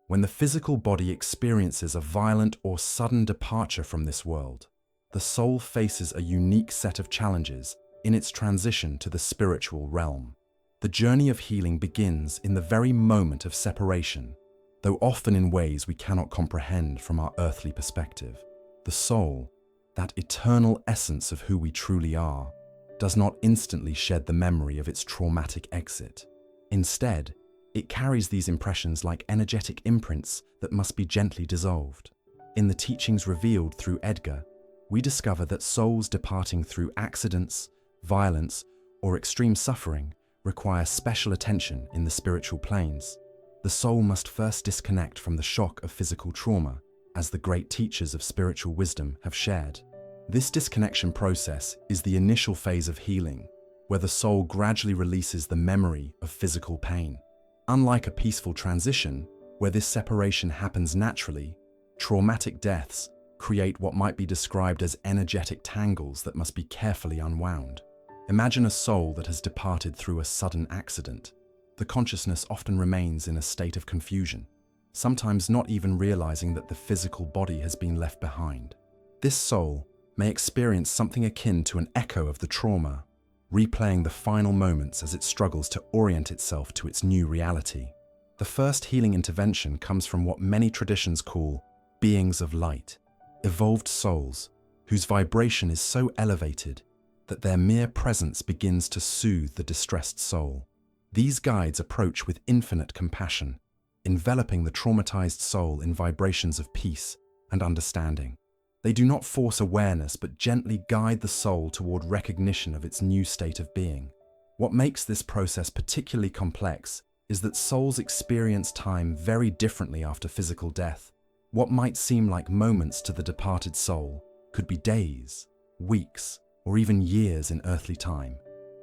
When the physical body experiences a violent or sudden departure from this world, the soul faces a unique set of challenges in its transition to the spiritual realm. The journey of healing begins in the very moment of separation, though often in ways we cannot comprehend from our earthly perspective. The soul, that eternal essence of who we truly are, does not instantly shed the memory of its traumatic exit. Instead, it carries these impressions like energetic imprints that must be gently dissolved. In the teachings revealed through Edgar, we discover that souls departing through accidents, violence, or extreme suffering require special attention in the spiritual planes. The soul must first disconnect from the shock of physical trauma, as the great teachers of spiritual wisdom have shared. This disconnection process is the initial phase of healing, where the soul gradually releases the memory of physical pain. Unlike a peaceful transition, where this separation happens naturally, traumatic deaths create what might be described as energetic tangles that must be carefully unwound. Imagine a soul that has departed through a sudden accident. The consciousness often remains in a state of confusion, sometimes not even realizing that the physical body has been left behind. This soul may experience something akin to an echo of the trauma, replaying the final moments as it struggles to orient itself to its new reality. The first healing intervention comes from what many traditions call beings of light, evolved souls whose vibration is so elevated that their mere presence begins to soothe the distressed soul. These guides approach with infinite compassion, enveloping the traumatized soul in vibrations of peace and understanding. They do not force awareness, but gently guide the soul toward recognition of its new state of being. What makes this process particularly complex is that souls experience time very differently after physical death. What might seem like moments to the departed soul could be days, weeks, or even years in earthly time.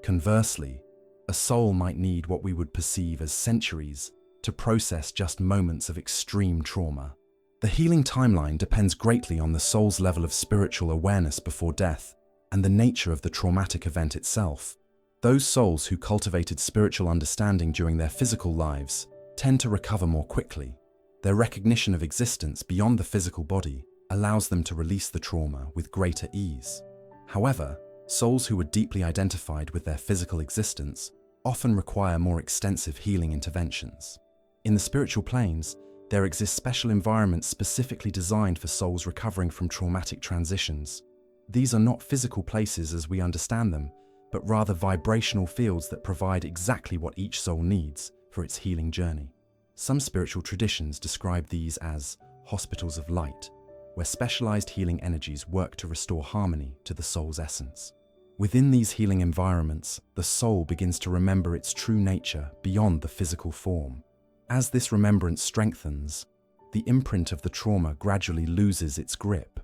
Conversely, a soul might need what we would perceive as centuries to process just moments of extreme trauma. The healing timeline depends greatly on the soul's level of spiritual awareness before death and the nature of the traumatic event itself. Those souls who cultivated spiritual understanding during their physical lives tend to recover more quickly. Their recognition of existence beyond the physical body allows them to release the trauma with greater ease. However, souls who are deeply identified with their physical existence often require more extensive healing interventions. In the spiritual planes, there exist special environments specifically designed for souls recovering from traumatic transitions. These are not physical places as we understand them, but rather vibrational fields that provide exactly what each soul needs for its healing journey. Some spiritual traditions describe these as hospitals of light, where specialized healing energies work to restore harmony to the soul's essence. Within these healing environments, the soul begins to remember its true nature beyond the physical form. As this remembrance strengthens, the imprint of the trauma gradually loses its grip.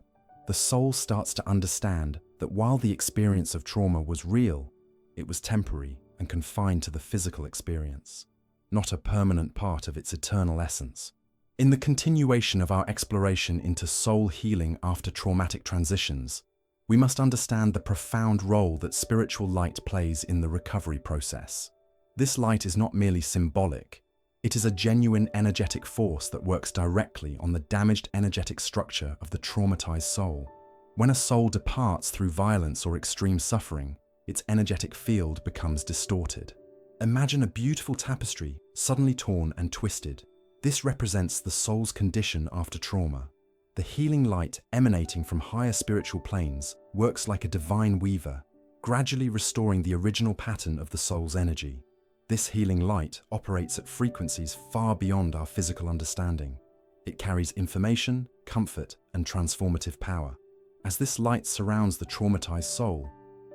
The soul starts to understand that while the experience of trauma was real, it was temporary and confined to the physical experience, not a permanent part of its eternal essence. In the continuation of our exploration into soul healing after traumatic transitions, we must understand the profound role that spiritual light plays in the recovery process. This light is not merely symbolic. It is a genuine energetic force that works directly on the damaged energetic structure of the traumatized soul. When a soul departs through violence or extreme suffering, its energetic field becomes distorted. Imagine a beautiful tapestry suddenly torn and twisted. This represents the soul's condition after trauma. The healing light emanating from higher spiritual planes works like a divine weaver, gradually restoring the original pattern of the soul's energy. This healing light operates at frequencies far beyond our physical understanding. It carries information, comfort, and transformative power. As this light surrounds the traumatized soul,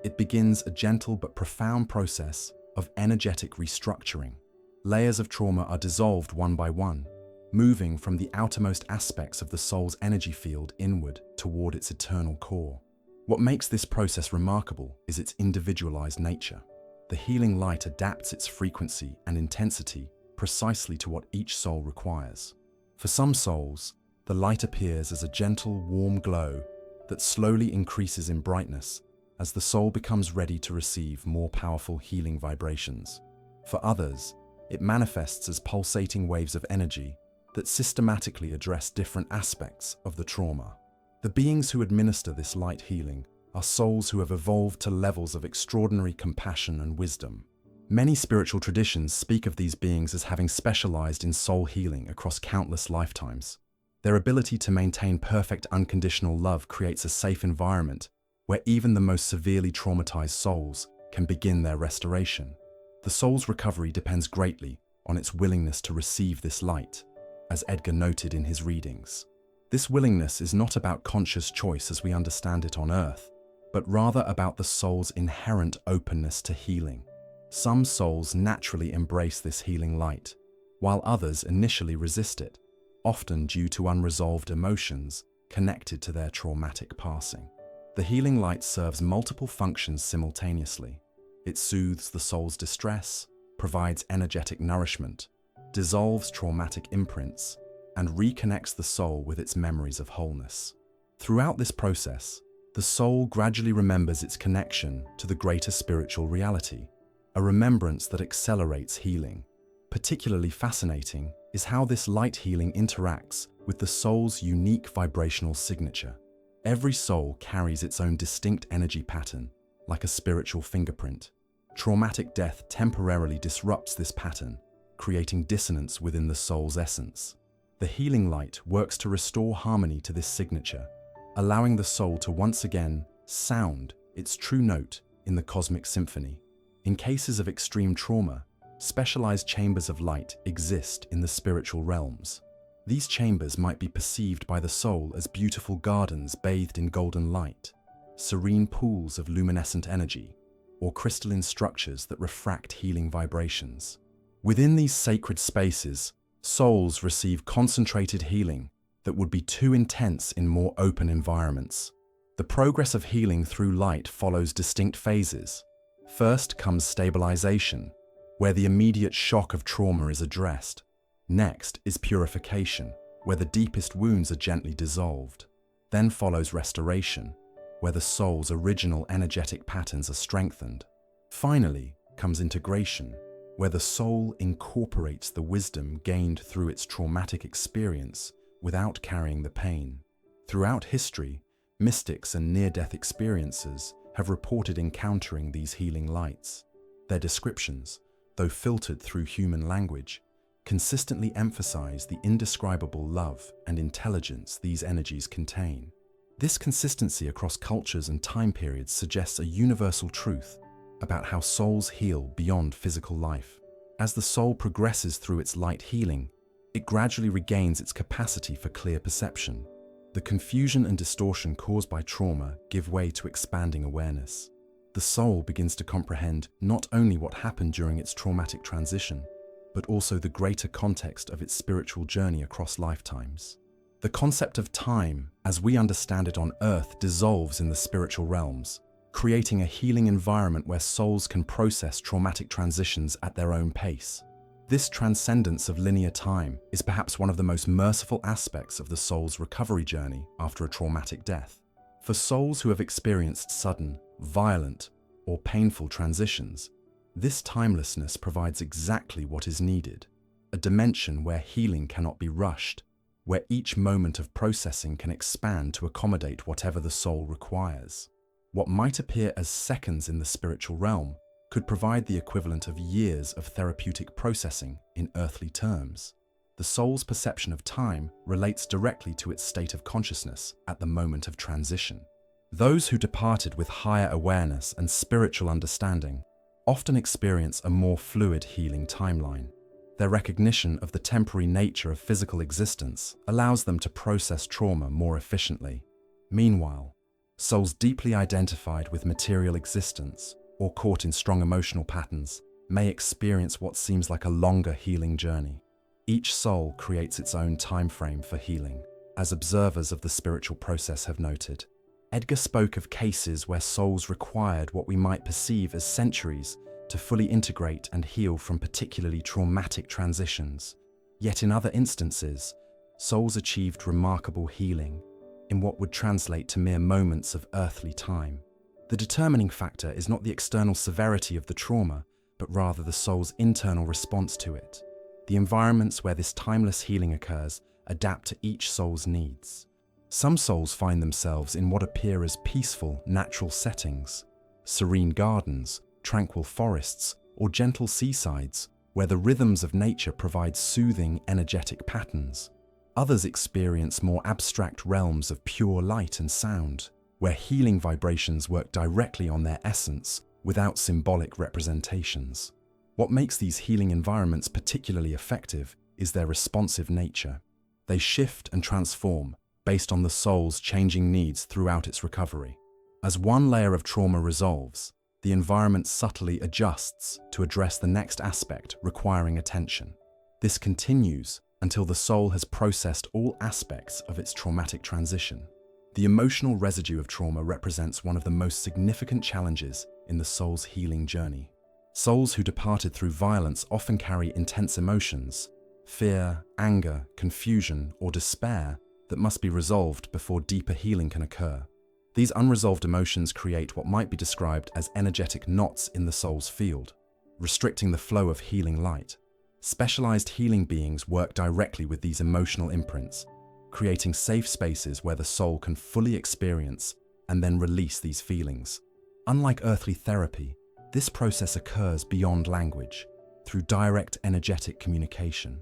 it begins a gentle but profound process of energetic restructuring. Layers of trauma are dissolved one by one, moving from the outermost aspects of the soul's energy field inward toward its eternal core. What makes this process remarkable is its individualized nature. The healing light adapts its frequency and intensity precisely to what each soul requires. For some souls, the light appears as a gentle, warm glow that slowly increases in brightness as the soul becomes ready to receive more powerful healing vibrations. For others, it manifests as pulsating waves of energy that systematically address different aspects of the trauma. The beings who administer this light healing are souls who have evolved to levels of extraordinary compassion and wisdom. Many spiritual traditions speak of these beings as having specialized in soul healing across countless lifetimes. Their ability to maintain perfect unconditional love creates a safe environment where even the most severely traumatized souls can begin their restoration. The soul's recovery depends greatly on its willingness to receive this light, as Edgar noted in his readings. This willingness is not about conscious choice as we understand it on Earth, but rather about the soul's inherent openness to healing. Some souls naturally embrace this healing light, while others initially resist it, often due to unresolved emotions connected to their traumatic passing. The healing light serves multiple functions simultaneously. It soothes the soul's distress, provides energetic nourishment, dissolves traumatic imprints, and reconnects the soul with its memories of wholeness. Throughout this process, the soul gradually remembers its connection to the greater spiritual reality, a remembrance that accelerates healing. Particularly fascinating is how this light healing interacts with the soul's unique vibrational signature. Every soul carries its own distinct energy pattern, like a spiritual fingerprint. Traumatic death temporarily disrupts this pattern, creating dissonance within the soul's essence. The healing light works to restore harmony to this signature, allowing the soul to once again sound its true note in the cosmic symphony. In cases of extreme trauma, specialized chambers of light exist in the spiritual realms. These chambers might be perceived by the soul as beautiful gardens bathed in golden light, serene pools of luminescent energy, or crystalline structures that refract healing vibrations. Within these sacred spaces, souls receive concentrated healing that would be too intense in more open environments. The progress of healing through light follows distinct phases. First comes stabilization, where the immediate shock of trauma is addressed. Next is purification, where the deepest wounds are gently dissolved. Then follows restoration, where the soul's original energetic patterns are strengthened. Finally comes integration, where the soul incorporates the wisdom gained through its traumatic experience without carrying the pain. Throughout history, mystics and near-death experiencers have reported encountering these healing lights. Their descriptions, though filtered through human language, consistently emphasize the indescribable love and intelligence these energies contain. This consistency across cultures and time periods suggests a universal truth about how souls heal beyond physical life. As the soul progresses through its light healing, it gradually regains its capacity for clear perception. The confusion and distortion caused by trauma give way to expanding awareness. The soul begins to comprehend not only what happened during its traumatic transition, but also the greater context of its spiritual journey across lifetimes. The concept of time, as we understand it on Earth, dissolves in the spiritual realms, creating a healing environment where souls can process traumatic transitions at their own pace. This transcendence of linear time is perhaps one of the most merciful aspects of the soul's recovery journey after a traumatic death. For souls who have experienced sudden, violent, or painful transitions, this timelessness provides exactly what is needed, a dimension where healing cannot be rushed, where each moment of processing can expand to accommodate whatever the soul requires. What might appear as seconds in the spiritual realm could provide the equivalent of years of therapeutic processing in earthly terms. The soul's perception of time relates directly to its state of consciousness at the moment of transition. Those who departed with higher awareness and spiritual understanding often experience a more fluid healing timeline. Their recognition of the temporary nature of physical existence allows them to process trauma more efficiently. Meanwhile, souls deeply identified with material existence or caught in strong emotional patterns may experience what seems like a longer healing journey. Each soul creates its own time frame for healing, as observers of the spiritual process have noted. Edgar spoke of cases where souls required what we might perceive as centuries to fully integrate and heal from particularly traumatic transitions. Yet in other instances, souls achieved remarkable healing in what would translate to mere moments of earthly time. The determining factor is not the external severity of the trauma, but rather the soul's internal response to it. The environments where this timeless healing occurs adapt to each soul's needs. Some souls find themselves in what appear as peaceful, natural settings, serene gardens, tranquil forests, or gentle seasides, where the rhythms of nature provide soothing, energetic patterns. Others experience more abstract realms of pure light and sound, where healing vibrations work directly on their essence without symbolic representations. What makes these healing environments particularly effective is their responsive nature. They shift and transform based on the soul's changing needs throughout its recovery. As one layer of trauma resolves, the environment subtly adjusts to address the next aspect requiring attention. This continues until the soul has processed all aspects of its traumatic transition. The emotional residue of trauma represents one of the most significant challenges in the soul's healing journey. Souls who departed through violence often carry intense emotions, fear, anger, confusion, or despair that must be resolved before deeper healing can occur. These unresolved emotions create what might be described as energetic knots in the soul's field, restricting the flow of healing light. Specialized healing beings work directly with these emotional imprints, creating safe spaces where the soul can fully experience and then release these feelings. Unlike earthly therapy, this process occurs beyond language, through direct energetic communication.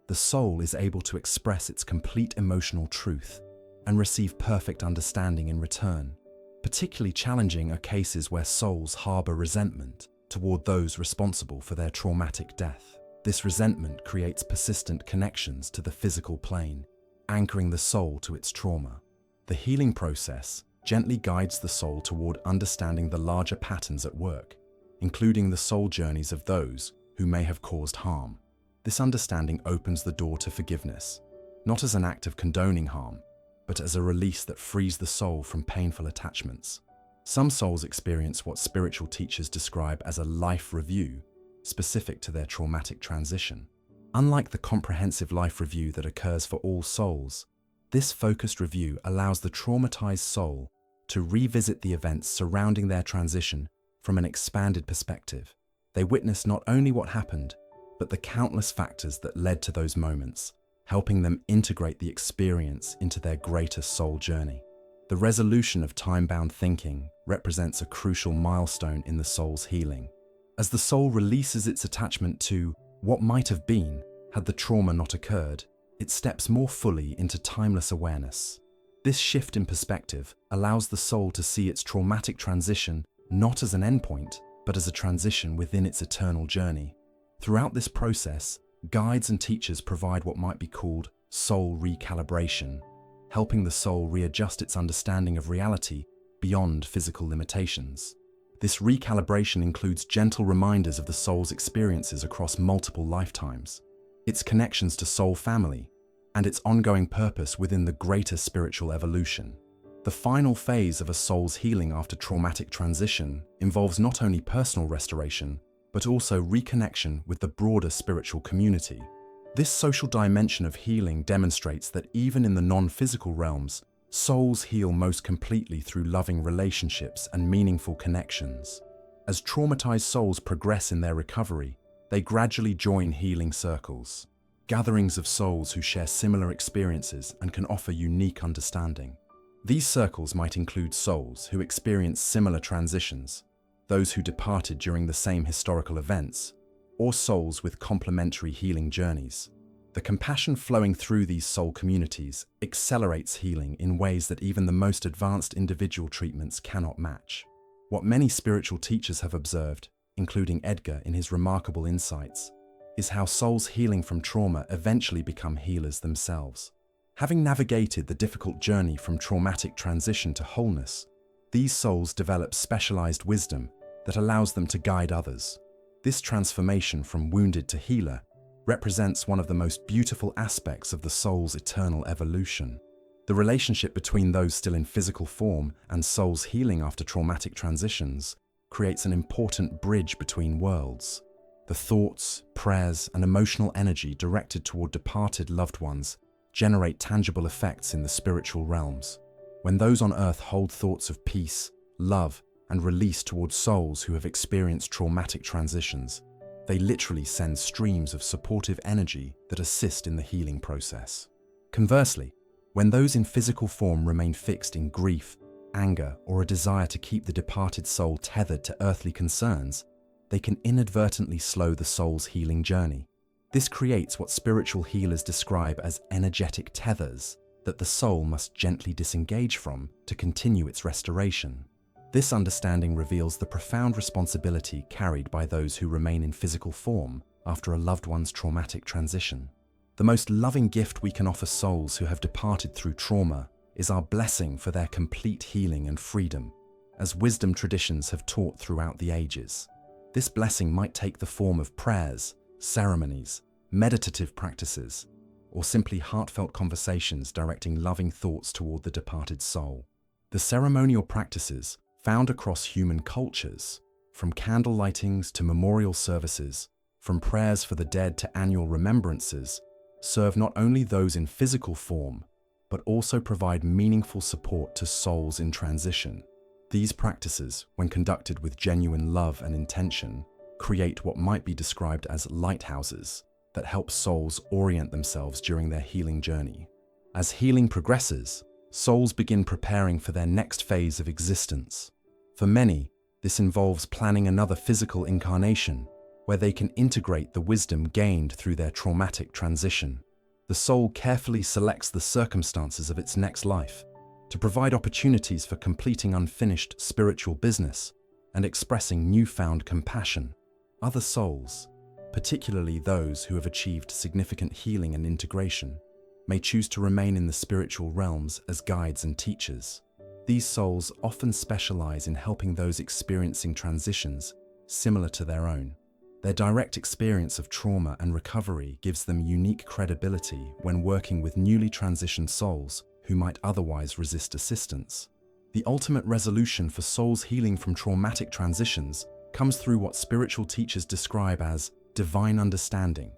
The soul is able to express its complete emotional truth and receive perfect understanding in return. Particularly challenging are cases where souls harbor resentment toward those responsible for their traumatic death. This resentment creates persistent connections to the physical plane, anchoring the soul to its trauma. The healing process gently guides the soul toward understanding the larger patterns at work, including the soul journeys of those who may have caused harm. This understanding opens the door to forgiveness, not as an act of condoning harm, but as a release that frees the soul from painful attachments. Some souls experience what spiritual teachers describe as a life review, specific to their traumatic transition. Unlike the comprehensive life review that occurs for all souls, this focused review allows the traumatized soul to revisit the events surrounding their transition from an expanded perspective. They witness not only what happened, but the countless factors that led to those moments, helping them integrate the experience into their greater soul journey. The resolution of time-bound thinking represents a crucial milestone in the soul's healing. As the soul releases its attachment to what might have been had the trauma not occurred, it steps more fully into timeless awareness. This shift in perspective allows the soul to see its traumatic transition not as an endpoint, but as a transition within its eternal journey. Throughout this process, guides and teachers provide what might be called soul recalibration, helping the soul readjust its understanding of reality beyond physical limitations. This recalibration includes gentle reminders of the soul's experiences across multiple lifetimes, its connections to soul family, and its ongoing purpose within the greater spiritual evolution. The final phase of a soul's healing after traumatic transition involves not only personal restoration, but also reconnection with the broader spiritual community. This social dimension of healing demonstrates that even in the non-physical realms, souls heal most completely through loving relationships and meaningful connections. As traumatized souls progress in their recovery, they gradually join healing circles, gatherings of souls who share similar experiences and can offer unique understanding. These circles might include souls who experience similar transitions, those who departed during the same historical events, or souls with complementary healing journeys. The compassion flowing through these soul communities accelerates healing in ways that even the most advanced individual treatments cannot match. What many spiritual teachers have observed, including Edgar in his remarkable insights, is how souls healing from trauma eventually become healers themselves. Having navigated the difficult journey from traumatic transition to wholeness, these souls develop specialized wisdom that allows them to guide others. This transformation from wounded to healer represents one of the most beautiful aspects of the soul's eternal evolution. The relationship between those still in physical form and souls healing after traumatic transitions creates an important bridge between worlds. The thoughts, prayers, and emotional energy directed toward departed loved ones generate tangible effects in the spiritual realms. When those on earth hold thoughts of peace, love, and release towards souls who have experienced traumatic transitions, They literally send streams of supportive energy that assist in the healing process. Conversely, when those in physical form remain fixed in grief, anger, or a desire to keep the departed soul tethered to earthly concerns, they can inadvertently slow the soul's healing journey. This creates what spiritual healers describe as energetic tethers that the soul must gently disengage from to continue its restoration. This understanding reveals the profound responsibility carried by those who remain in physical form after a loved one's traumatic transition. The most loving gift we can offer souls who have departed through trauma is our blessing for their complete healing and freedom, as wisdom traditions have taught throughout the ages. This blessing might take the form of prayers, ceremonies, meditative practices, or simply heartfelt conversations directing loving thoughts toward the departed soul. The ceremonial practices, found across human cultures, from candle lightings to memorial services, from prayers for the dead to annual remembrances, serve not only those in physical form, but also provide meaningful support to souls in transition. These practices, when conducted with genuine love and intention, create what might be described as lighthouses that help souls orient themselves during their healing journey. As healing progresses, souls begin preparing for their next phase of existence. For many, this involves planning another physical incarnation where they can integrate the wisdom gained through their traumatic transition. The soul carefully selects the circumstances of its next life to provide opportunities for completing unfinished spiritual business and expressing newfound compassion. Other souls, particularly those who have achieved significant healing and integration, may choose to remain in the spiritual realms as guides and teachers. These souls often specialize in helping those experiencing transitions similar to their own. Their direct experience of trauma and recovery gives them unique credibility when working with newly transitioned souls who might otherwise resist assistance. The ultimate resolution for souls healing from traumatic transitions comes through what spiritual teachers describe as divine understanding,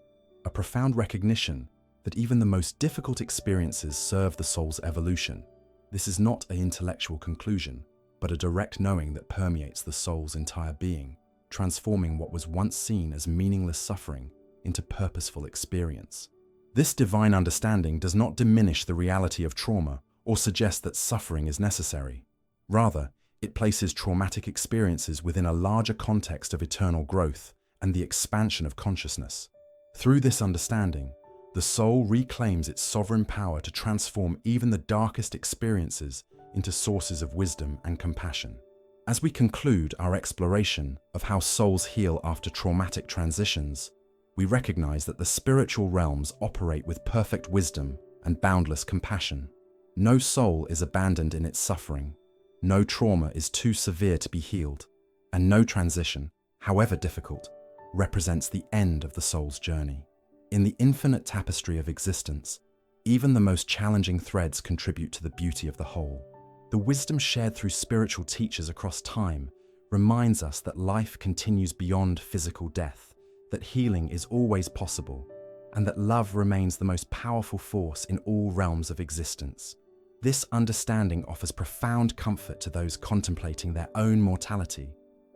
a profound recognition that even the most difficult experiences serve the soul's evolution. This is not an intellectual conclusion, but a direct knowing that permeates the soul's entire being, transforming what was once seen as meaningless suffering into purposeful experience. This divine understanding does not diminish the reality of trauma or suggest that suffering is necessary. Rather, it places traumatic experiences within a larger context of eternal growth and the expansion of consciousness. Through this understanding, the soul reclaims its sovereign power to transform even the darkest experiences into sources of wisdom and compassion. As we conclude our exploration of how souls heal after traumatic transitions, we recognize that the spiritual realms operate with perfect wisdom and boundless compassion. No soul is abandoned in its suffering, no trauma is too severe to be healed, and no transition, however difficult, represents the end of the soul's journey. In the infinite tapestry of existence, even the most challenging threads contribute to the beauty of the whole. The wisdom shared through spiritual teachers across time reminds us that life continues beyond physical death, that healing is always possible, and that love remains the most powerful force in all realms of existence. This understanding offers profound comfort to those contemplating their own mortality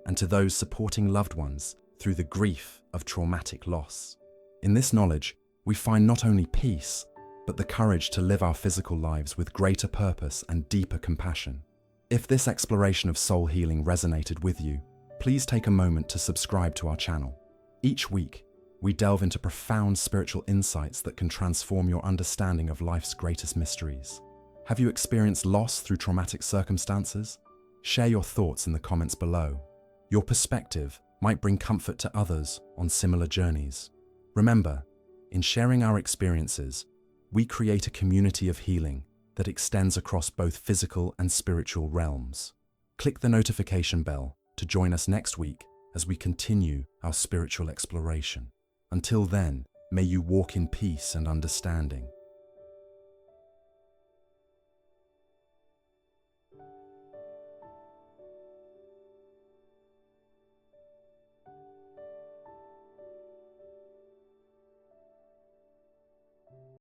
and to those supporting loved ones through the grief of traumatic loss. In this knowledge, we find not only peace, but the courage to live our physical lives with greater purpose and deeper compassion. If this exploration of soul healing resonated with you, please take a moment to subscribe to our channel. Each week, we delve into profound spiritual insights that can transform your understanding of life's greatest mysteries. Have you experienced loss through traumatic circumstances? Share your thoughts in the comments below. Your perspective might bring comfort to others on similar journeys. Remember, in sharing our experiences, we create a community of healing that extends across both physical and spiritual realms. Click the notification bell to join us next week as we continue our spiritual exploration. Until then, may you walk in peace and understanding.